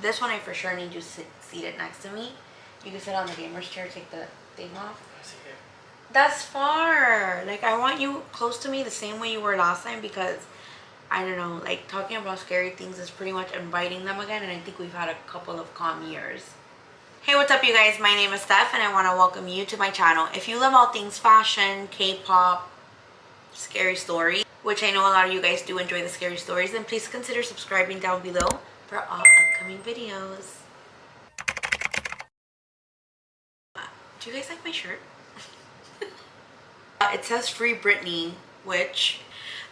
This one I for sure need you seated next to me. You can sit on the gamer's chair, take the thing off. That's far. Like, I want you close to me the same way you were last time, because I don't know, like, talking about scary things is pretty much inviting them again, and I think we've had a couple of calm years. Hey, what's up, you guys? My name is Steph, and I want to welcome you to my channel. If you love all things fashion, K-pop, scary stories, which I know a lot of you guys do enjoy the scary stories, then please consider subscribing down below for all upcoming videos. Do you guys like my shirt? It says Free Britney, which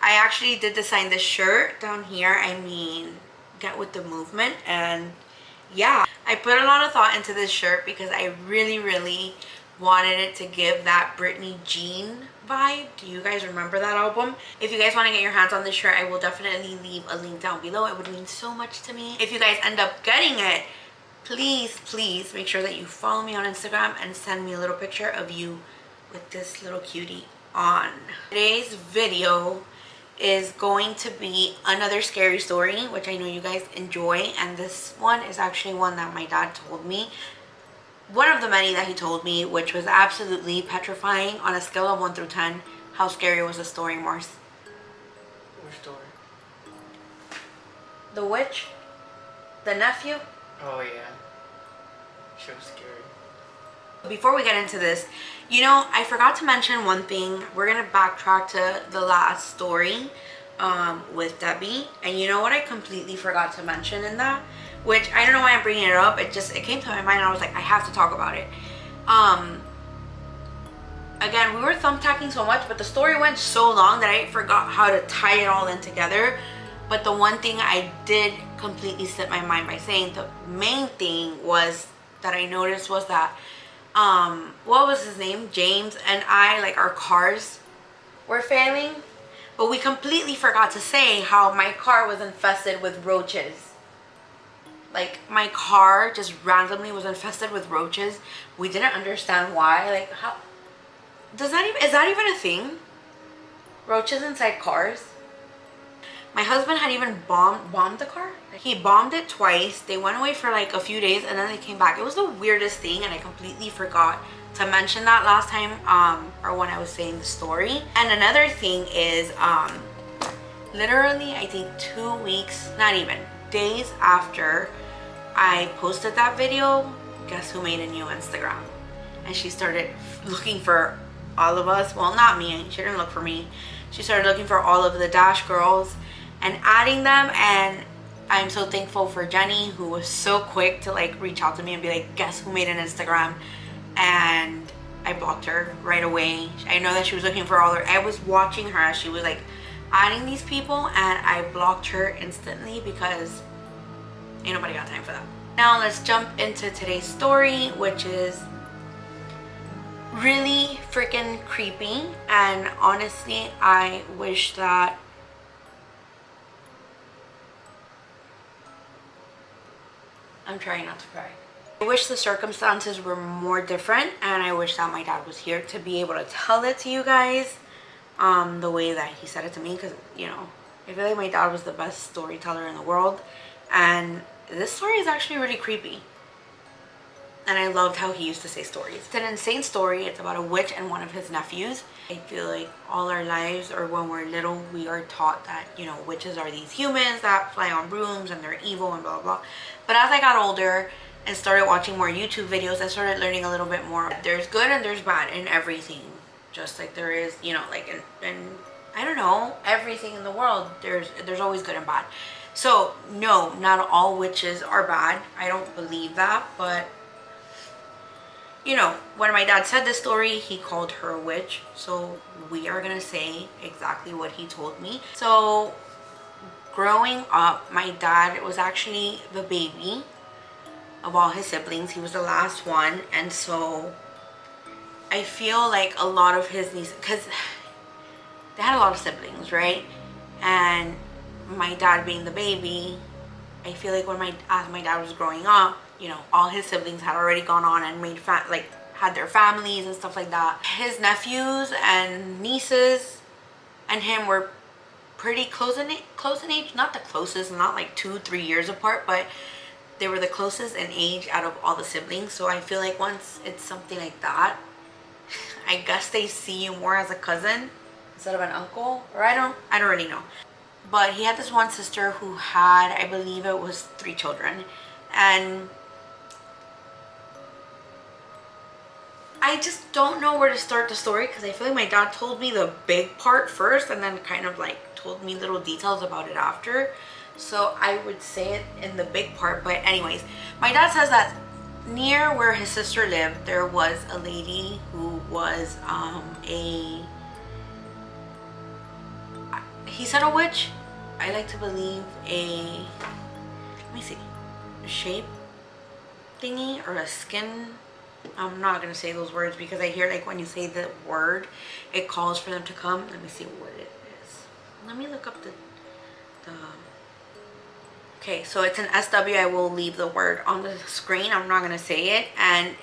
I actually did design this shirt down here. I mean, get with the movement. And yeah, I put a lot of thought into this shirt because I really wanted it to give that Britney Jean vibe. Do you guys remember that album? If you guys want to get your hands on this shirt, I will definitely leave a link down below. It would mean so much to me. If you guys end up getting it, please make sure that you follow me on Instagram and send me a little picture of you with this little cutie on. Today's video is going to be another scary story, which I know you guys enjoy, and this one is actually one that my dad told me. One of the many that he told me, which was absolutely petrifying. On a scale of 1 through 10, how scary was the story, Morse? Which story? The witch? The nephew? Oh yeah. She was scary. Before we get into this, you know, I forgot to mention one thing. We're gonna backtrack to the last story with Debbie, and you know what I completely forgot to mention in that, which I don't know why I'm bringing it up. It came to my mind and I was like, I have to talk about it. Again, we were thumbtacking so much, but the story went so long that I forgot how to tie it all in together. But the one thing I did completely slip my mind by saying, the main thing was that I noticed was that what was his name, James and I, like, our cars were failing, but we completely forgot to say how my car was infested with roaches. Like, my car just randomly was infested with roaches. We didn't understand why. Like, how is that even a thing? Roaches inside cars? My husband had even bombed the car. He bombed it twice. They went away for like a few days and then they came back. It was the weirdest thing, and I completely forgot to mention that last time, or when I was saying the story. And another thing is, literally I think 2 weeks, not even, days after I posted that video, guess who made a new Instagram? And she started looking for all of us. Well, not me. She didn't look for me. She started looking for all of the Dash girls and adding them. And I'm so thankful for Jenny, who was so quick to like reach out to me and be like, guess who made an Instagram? And I blocked her right away. I know that she was looking for all her, I was watching her as she was like adding these people, and I blocked her instantly because ain't nobody got time for that. Now let's jump into today's story, which is really freaking creepy. And honestly, I wish that I'm trying not to cry. I wish the circumstances were more different, and I wish that my dad was here to be able to tell it to you guys the way that he said it to me, because, you know, I feel like my dad was the best storyteller in the world, and this story is actually really creepy. And I loved how he used to say stories. It's an insane story. It's about a witch and one of his nephews. I feel like all our lives, or when we're little, we are taught that, you know, witches are these humans that fly on brooms and they're evil and blah, blah, blah. But as I got older and started watching more YouTube videos, I started learning a little bit more. There's good and there's bad in everything. Just like there is, you know, like in I don't know, everything in the world, there's always good and bad. So no, not all witches are bad. I don't believe that, but you know, when my dad said this story, he called her a witch. So we are gonna say exactly what he told me. So growing up, my dad was actually the baby of all his siblings. He was the last one. And so I feel like a lot of his nieces, because they had a lot of siblings, right? And my dad being the baby, I feel like as my dad was growing up, you know, all his siblings had already gone on and made had their families and stuff like that. His nephews and nieces and him were pretty close in age. Not the closest, not like 2-3 years apart, but they were the closest in age out of all the siblings. So I feel like once it's something like that, I guess they see you more as a cousin instead of an uncle, or I don't really know. But he had this one sister who had, I believe it was 3 children, and I just don't know where to start the story because I feel like my dad told me the big part first and then kind of like told me little details about it after. So I would say it in the big part. But anyways, my dad says that near where his sister lived, there was a lady who was he said a witch. I like to believe let me see, a shape thingy or a skin. I'm not gonna say those words because I hear like when you say the word, it calls for them to come. Let me see what it is. Let me look up the okay, so it's an SW. I will leave the word on the screen. I'm not gonna say it. And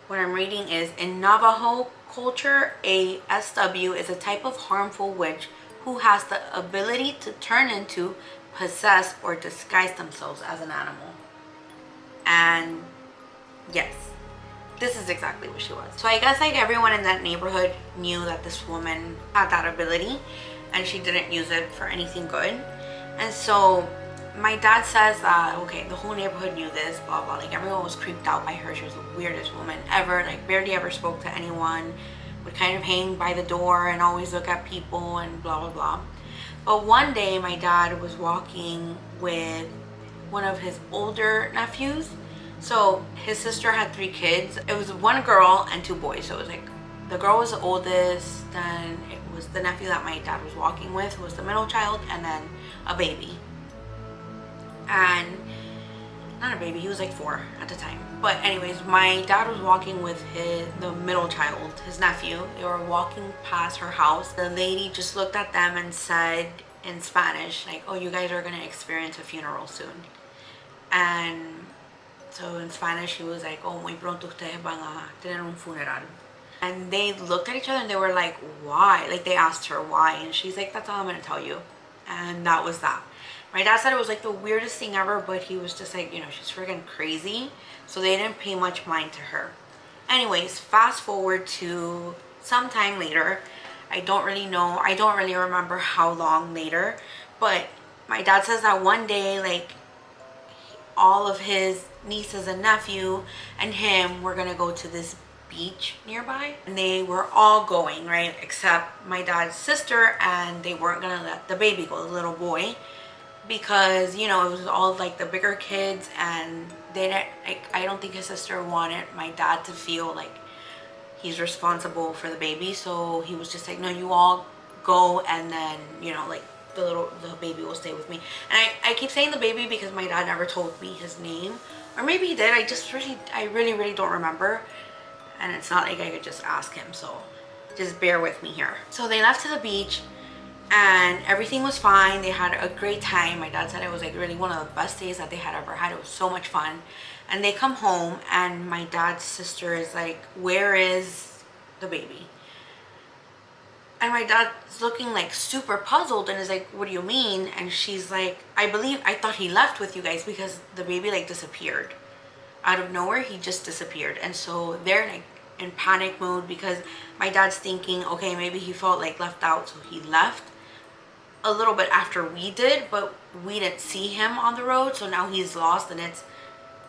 what I'm reading is, in Navajo culture, a SW is a type of harmful witch who has the ability to turn into, possess, or disguise themselves as an animal. And yes, this is exactly what she was. So I guess like everyone in that neighborhood knew that this woman had that ability and she didn't use it for anything good. And so my dad says that, okay, the whole neighborhood knew this, blah, blah. Like everyone was creeped out by her. She was the weirdest woman ever. Like barely ever spoke to anyone. Would kind of hang by the door and always look at people and blah, blah, blah. But one day my dad was walking with one of his older nephews. So his sister had 3 kids. It was 1 girl and 2 boys. So it was like the girl was the oldest, then it was the nephew that my dad was walking with, who was the middle child, and then a baby. And not a baby, he was like 4 at the time. But anyways, my dad was walking with the middle child, his nephew. They were walking past her house. The lady just looked at them and said in Spanish, like, oh, you guys are gonna experience a funeral soon. And so in Spanish, she was like, oh, muy pronto ustedes van a tener un funeral. And they looked at each other and they were like, why? Like they asked her why. And she's like, that's all I'm gonna tell you. And that was that. My dad said it was like the weirdest thing ever, but he was just like, you know, she's freaking crazy. So they didn't pay much mind to her. Anyways, fast forward to some time later. I don't really know. I don't really remember how long later. But my dad says that one day, like, all of his nieces and nephew and him were gonna go to this beach nearby. And they were all going, right? Except my dad's sister, and they weren't gonna let the baby go, the little boy. Because, you know, it was all like the bigger kids, and they didn't, like, I don't think his sister wanted my dad to feel like he's responsible for the baby. So he was just like, no, you all go, and then, you know, like the baby will stay with me. And I keep saying the baby because my dad never told me his name, or maybe he did. I really don't remember, and it's not like I could just ask him, so just bear with me here. So they left to the beach and everything was fine. They had a great time. My dad said it was like really one of the best days that they had ever had. It was so much fun. And they come home and my dad's sister is like, where is the baby? And my dad's looking like super puzzled and is like, what do you mean? And she's like, I thought he left with you guys, because the baby like disappeared out of nowhere. He just disappeared. And so they're like in panic mode because my dad's thinking, okay, maybe he felt like left out, so he left a little bit after we did, but we didn't see him on the road, so now he's lost and it's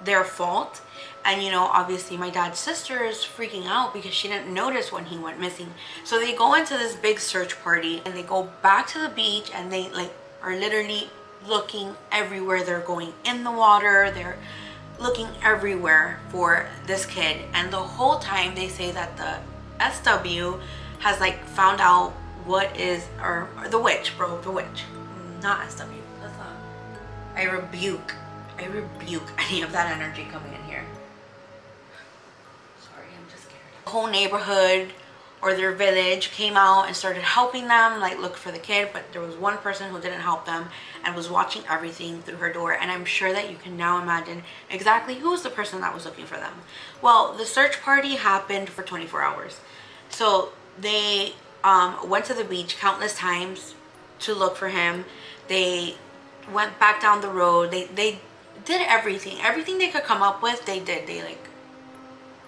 their fault. And you know, obviously my dad's sister is freaking out because she didn't notice when he went missing. So they go into this big search party and they go back to the beach, and they like are literally looking everywhere. They're going in the water, they're looking everywhere for this kid. And the whole time they say that the SW has like found out what is, or the witch, bro, the witch, not SW. That's not. I rebuke any of that energy coming in here. Sorry, I'm just scared. The whole neighborhood or their village came out and started helping them, like look for the kid, but there was one person who didn't help them and was watching everything through her door. And I'm sure that you can now imagine exactly who's the person that was looking for them. Well, the search party happened for 24 hours. So they went to the beach countless times to look for him. They went back down the road. They did everything they could come up with. They did. They like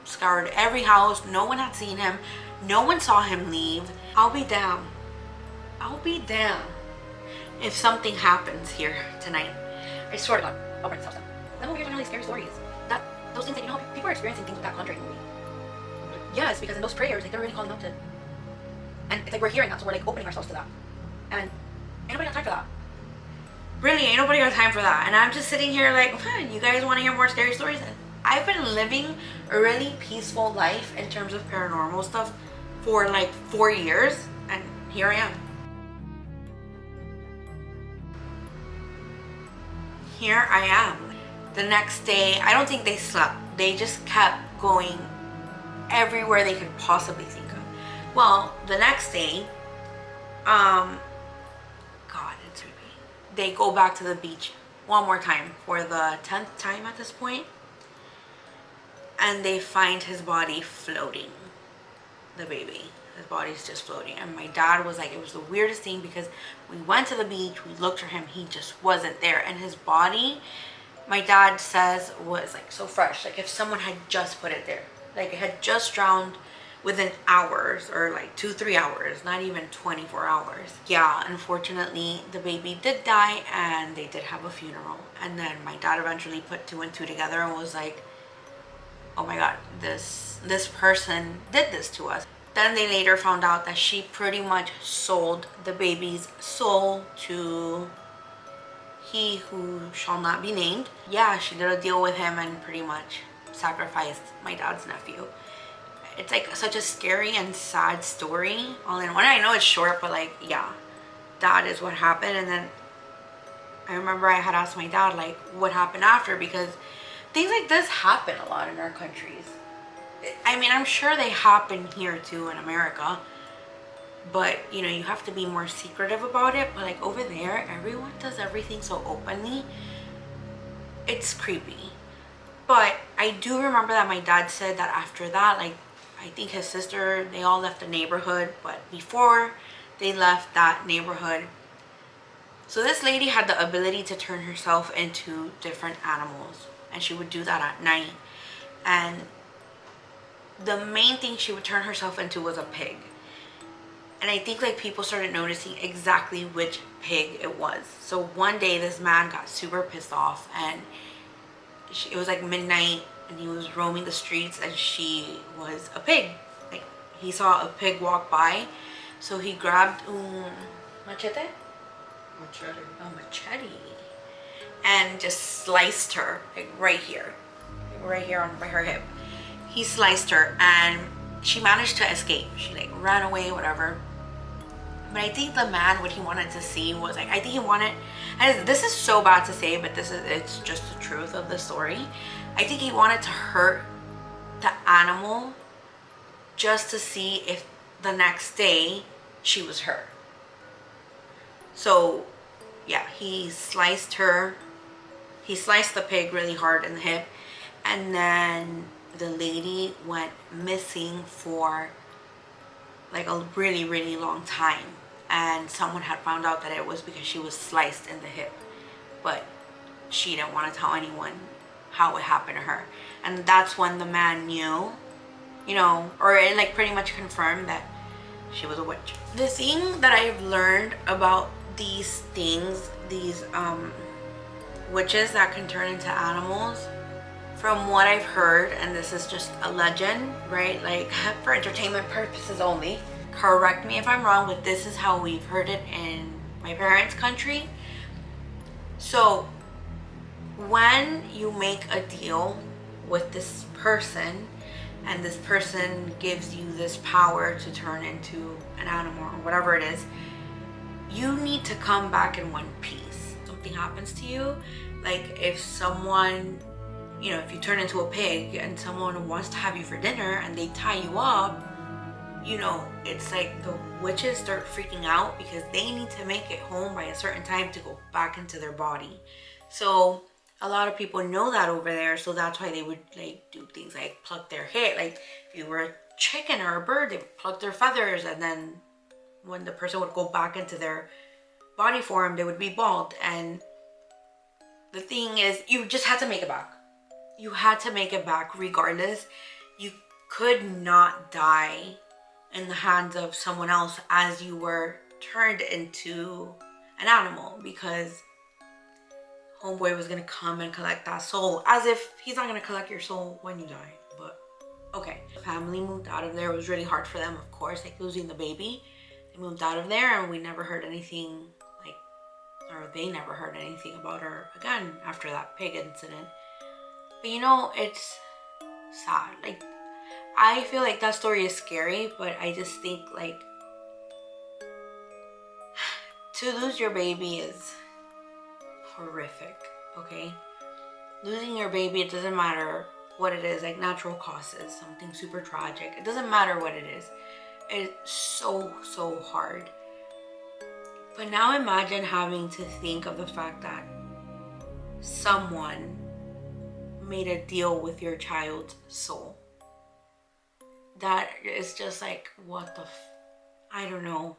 scoured every house. No one had seen him. No one saw him leave. I'll be damned if something happens here tonight. I swear to God, I'll bring this house down. That movie is really scary stories. Those things that, you know, people are experiencing things with that Conjuring movie. Yes, because in those prayers, like, they're really calling out to, and it's like we're hearing that, so we're like opening ourselves to that. And ain't nobody got time for that. Really, ain't nobody got time for that. And I'm just sitting here like, you guys want to hear more scary stories? And I've been living a really peaceful life in terms of paranormal stuff for like 4 years, and here I am. Here I am. The next day, I don't think they slept. They just kept going everywhere they could possibly think of. Well, the next day, God, it's creepy. They go back to the beach one more time for the 10th time at this point, and they find his body floating. The baby, his body's just floating. And my dad was like, it was the weirdest thing, because we went to the beach, we looked for him, he just wasn't there. And his body, my dad says, was like so fresh, like if someone had just put it there, like it had just drowned within hours, or like 2-3 hours, not even 24 hours. Yeah, unfortunately the baby did die, and they did have a funeral. And then my dad eventually put 2 and 2 together and was like, oh my God, this person did this to us. Then they later found out that she pretty much sold the baby's soul to he who shall not be named. Yeah, she did a deal with him and pretty much sacrificed my dad's nephew. It's like such a scary and sad story all in one. I know it's short, but like, yeah, that is what happened. And then I remember I had asked my dad like what happened after, because things like this happen a lot in our countries. I mean, I'm sure they happen here too in America, but you know, you have to be more secretive about it. But like over there, everyone does everything so openly. It's creepy. But I do remember that my dad said that after that, like, I think his sister, they all left the neighborhood, but before they left that neighborhood, so this lady had the ability to turn herself into different animals, and she would do that at night. And the main thing she would turn herself into was a pig. And I think like people started noticing exactly which pig it was. So one day this man got super pissed off, and it was like midnight, and he was roaming the streets, and she was a pig. Like, he saw a pig walk by, so he grabbed machete, a machete, and just sliced her like right here on by her hip. He sliced her, and she managed to escape. She like ran away, whatever. But I think the man, what he wanted to see was like, I think he wanted, and this is so bad to say, but it's just the truth of the story. I think he wanted to hurt the animal just to see if the next day she was her. So yeah, he sliced the pig really hard in the hip, and then the lady went missing for like a really, really long time. And someone had found out that it was because she was sliced in the hip, but she didn't want to tell anyone how it happened to her. And that's when the man knew, you know, or it like pretty much confirmed that she was a witch. The thing that I've learned about these things, these witches that can turn into animals, from what I've heard, and this is just a legend, right, like for entertainment purposes only, correct me if I'm wrong, but this is how we've heard it in my parents' country. So when you make a deal with this person, and this person gives you this power to turn into an animal or whatever it is, you need to come back in one piece. Something happens to you, like if someone, you know, if you turn into a pig and someone wants to have you for dinner and they tie you up, you know, it's like the witches start freaking out because they need to make it home by a certain time to go back into their body. So a lot of people know that over there, so that's why they would like do things like pluck their hair. Like if you were a chicken or a bird, they would pluck their feathers, and then when the person would go back into their body form, they would be bald. And the thing is, you just had to make it back. You had to make it back regardless. You could not die in the hands of someone else as you were turned into an animal, because homeboy was gonna come and collect that soul, as if he's not gonna collect your soul when you die. But okay, family moved out of there. It was really hard for them, of course, like losing the baby. They moved out of there and we never heard anything, like, or they never heard anything about her again after that pig incident. But you know, it's sad. Like, I feel like that story is scary, but I just think, like, to lose your baby is horrific, okay? Losing your baby, it doesn't matter what it is, like natural causes, something super tragic. It doesn't matter what it is. It's so, so hard. But now imagine having to think of the fact that someone made a deal with your child's soul. That is just like, what the I don't know.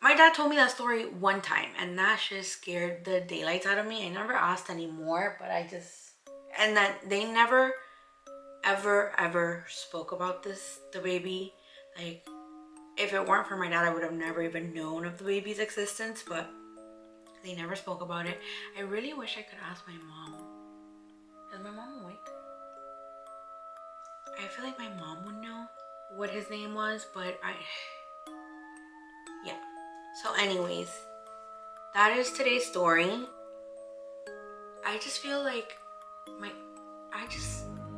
My dad told me that story one time and that just scared the daylights out of me. I never asked anymore, but and then they never ever spoke about the baby. Like, if it weren't for my dad, I would have never even known of the baby's existence, but they never spoke about it. I really wish I could ask my mom. Is my mom awake? I feel like my mom would know what his name was, but yeah. So anyways, that is today's story. I just feel like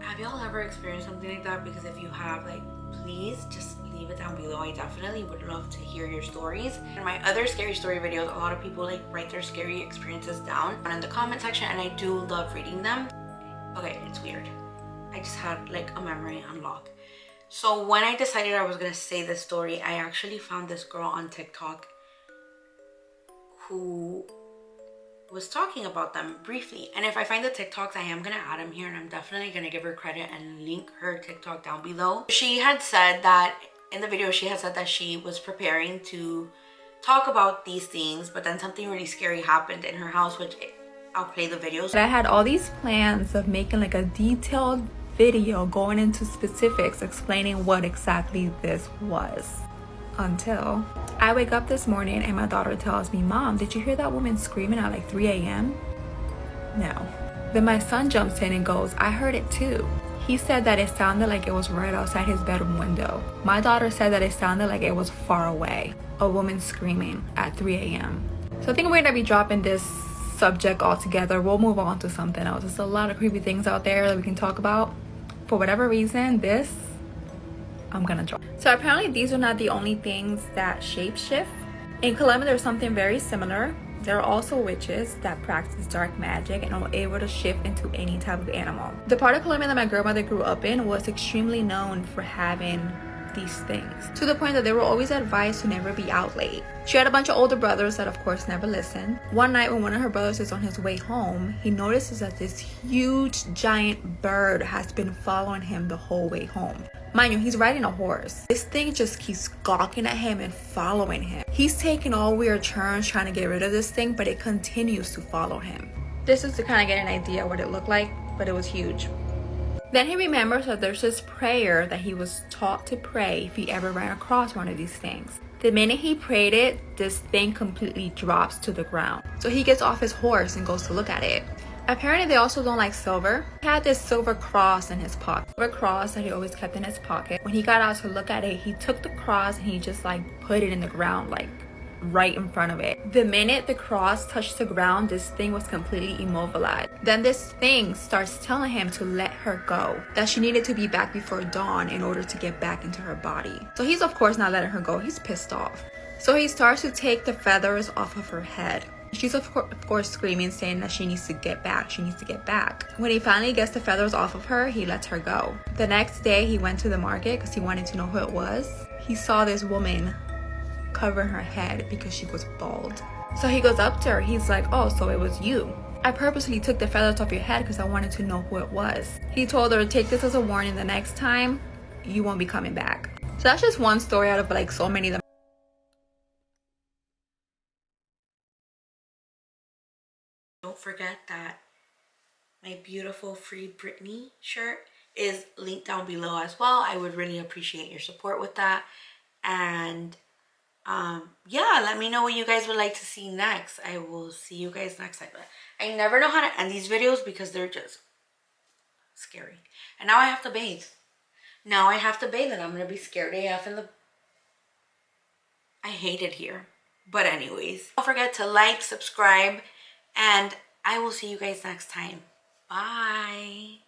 have y'all ever experienced something like that? Because if you have, like, please just leave it down below. I definitely would love to hear your stories. In my other scary story videos, a lot of people like write their scary experiences down in the comment section, and I do love reading them. Okay, it's weird. I just had like a memory unlock. So when I decided I was gonna say this story, I actually found this girl on TikTok who was talking about them briefly. And if I find the TikToks, I am gonna add them here, and I'm definitely gonna give her credit and link her TikTok down below. She had said that in the video, she had said that she was preparing to talk about these things, but then something really scary happened in her house, which I'll play the videos. I had all these plans of making like a detailed video going into specifics explaining what exactly this was, until I wake up this morning and my daughter tells me, "Mom, did you hear that woman screaming at like 3 a.m? No. Then my son jumps in and goes, "I heard it too." He said that it sounded like it was right outside his bedroom window. My daughter said that it sounded like it was far away, a woman screaming at 3 a.m. So I think we're gonna be dropping this subject altogether. We'll move on to something else. There's a lot of creepy things out there that we can talk about. For whatever reason, this I'm gonna drop. So apparently these are not the only things that shapeshift. In Colombia, there's something very similar. There are also witches that practice dark magic and are able to shift into any type of animal. The part of Colombia that my grandmother grew up in was extremely known for having these things, to the point that they were always advised to never be out late. She had a bunch of older brothers that of course never listened. One night when one of her brothers is on his way home, he notices that this huge giant bird has been following him the whole way home. Mind you, he's riding a horse. This thing just keeps gawking at him and following him. He's taking all weird turns trying to get rid of this thing, but it continues to follow him. This is to kind of get an idea what it looked like, but it was huge. Then he remembers that there's this prayer that he was taught to pray if he ever ran across one of these things. The minute he prayed it, this thing completely drops to the ground. So he gets off his horse and goes to look at it. Apparently they also don't like silver. He had this silver cross in his pocket. Silver cross that he always kept in his pocket. When he got out to look at it, he took the cross and he just like put it in the ground, like right in front of it. The minute the cross touched the ground, this thing was completely immobilized. Then this thing starts telling him to let her go, that she needed to be back before dawn in order to get back into her body. So he's of course not letting her go. He's pissed off. So he starts to take the feathers off of her head. She's of course screaming, saying that she needs to get back. She needs to get back. When he finally gets the feathers off of her, he lets her go. The next day he went to the market because he wanted to know who it was. He saw this woman cover her head because she was bald. So he goes up to her. He's like, "Oh, so it was you. I purposely took the feathers off your head because I wanted to know who it was." He told her, "Take this as a warning. The next time you won't be coming back." So that's just one story out of like so many that forget that my beautiful Free Britney shirt is linked down below as well. I would really appreciate your support with that. And yeah, let me know what you guys would like to see next. I will see you guys next time. I never know how to end these videos because they're just scary. And now I have to bathe. Now I have to bathe and I'm gonna be scared AF in the... I hate it here. But anyways, don't forget to like, subscribe, and I will see you guys next time. Bye.